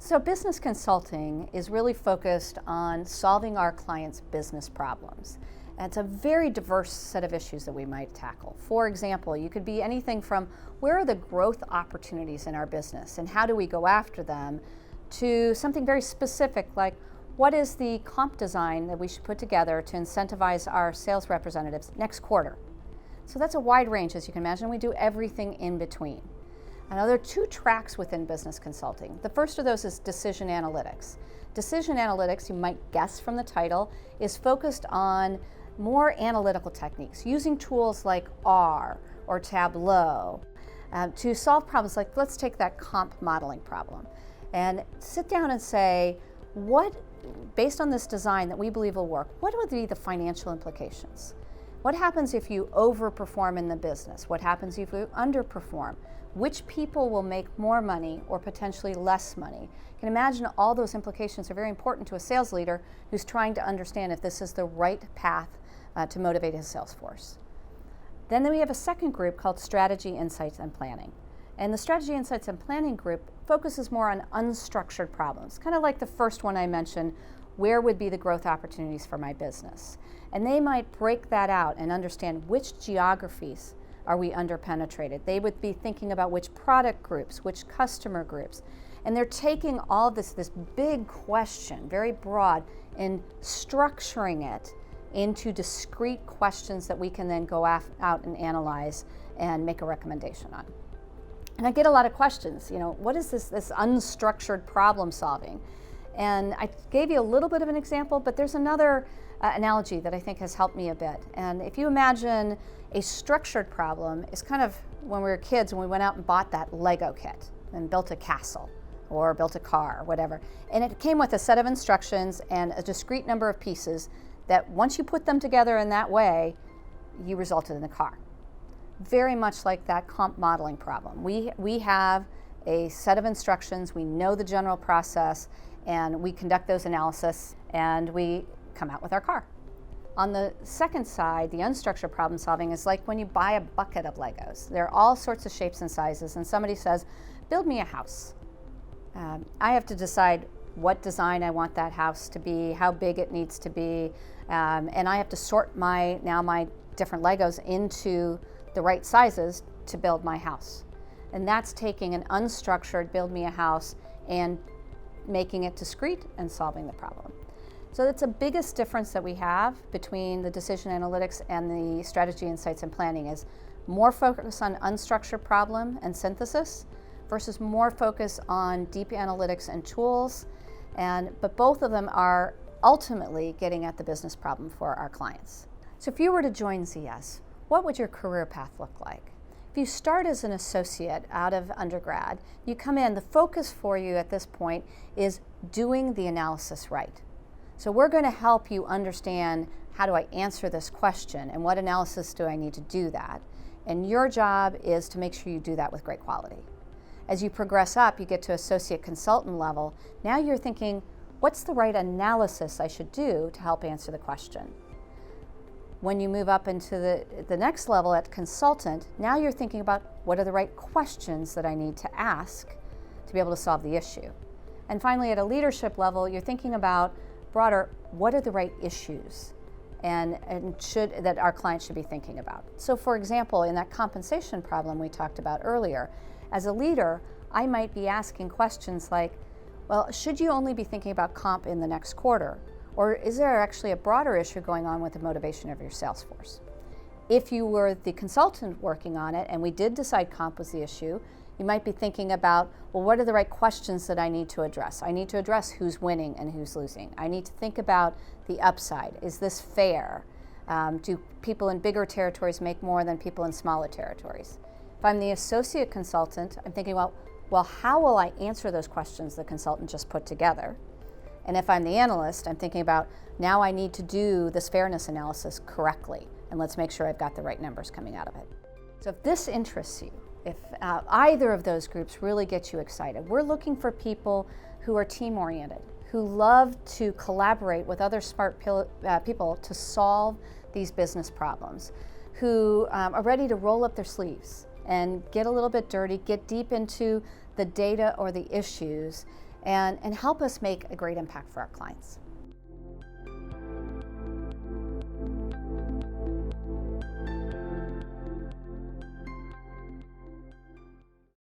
So business consulting is really focused on solving our clients' business problems. And it's a very diverse set of issues that we might tackle. For example, you could be anything from where are the growth opportunities in our business and how do we go after them, to something very specific like what is the comp design that we should put together to incentivize our sales representatives next quarter. So that's a wide range, as you can imagine. We do everything in between. Now, there are two tracks within business consulting. The first of those is decision analytics. Decision analytics, you might guess from the title, is focused on more analytical techniques, using tools like R or Tableau to solve problems like, let's take that comp modeling problem, and sit down and say, based on this design that we believe will work, what would be the financial implications? What happens if you overperform in the business? What happens if you underperform? Which people will make more money or potentially less money? You can imagine all those implications are very important to a sales leader who's trying to understand if this is the right path to motivate his sales force. Then we have a second group called Strategy, Insights, and Planning. And the Strategy, Insights, and Planning group focuses more on unstructured problems, kind of like the first one I mentioned, where would be the growth opportunities for my business? And they might break that out and understand which geographies are we underpenetrated. They would be thinking about which product groups, which customer groups. And they're taking all this big question, very broad, and structuring it into discrete questions that we can then go out and analyze and make a recommendation on. And I get a lot of questions, what is this unstructured problem solving? And I gave you a little bit of an example, but there's another analogy that I think has helped me a bit. And if you imagine a structured problem is kind of when we were kids and we went out and bought that Lego kit and built a castle or built a car or whatever. And it came with a set of instructions and a discrete number of pieces that once you put them together in that way, you resulted in a car. Very much like that comp modeling problem. We have a set of instructions, we know the general process, and we conduct those analysis and we come out with our car. On the second side, the unstructured problem solving is like when you buy a bucket of Legos. There are all sorts of shapes and sizes, and somebody says, build me a house. I have to decide what design I want that house to be, how big it needs to be, and I have to sort my different Legos into the right sizes to build my house. And that's taking an unstructured build me a house and making it discrete and solving the problem. So that's the biggest difference that we have between the decision analytics and the strategy, insights, and planning is more focus on unstructured problem and synthesis versus more focus on deep analytics and tools. But both of them are ultimately getting at the business problem for our clients. So if you were to join ZS, what would your career path look like? If you start as an associate out of undergrad, you come in, the focus for you at this point is doing the analysis right. So we're going to help you understand how do I answer this question and what analysis do I need to do that. And your job is to make sure you do that with great quality. As you progress up, you get to associate consultant level. Now you're thinking, what's the right analysis I should do to help answer the question? When you move up into the next level at consultant, now you're thinking about what are the right questions that I need to ask to be able to solve the issue. And finally, at a leadership level, you're thinking about broader, what are the right issues and that our clients should be thinking about. So for example, in that compensation problem we talked about earlier, as a leader, I might be asking questions like, well, should you only be thinking about comp in the next quarter? Or is there actually a broader issue going on with the motivation of your sales force? If you were the consultant working on it and we did decide comp was the issue, you might be thinking about, well, what are the right questions that I need to address? I need to address who's winning and who's losing. I need to think about the upside. Is this fair? Do people in bigger territories make more than people in smaller territories? If I'm the associate consultant, I'm thinking, well, how will I answer those questions the consultant just put together? And if I'm the analyst, I'm thinking about, now I need to do this fairness analysis correctly, and let's make sure I've got the right numbers coming out of it. So if this interests you, if either of those groups really gets you excited, we're looking for people who are team-oriented, who love to collaborate with other smart people to solve these business problems, who are ready to roll up their sleeves and get a little bit dirty, get deep into the data or the issues, and help us make a great impact for our clients.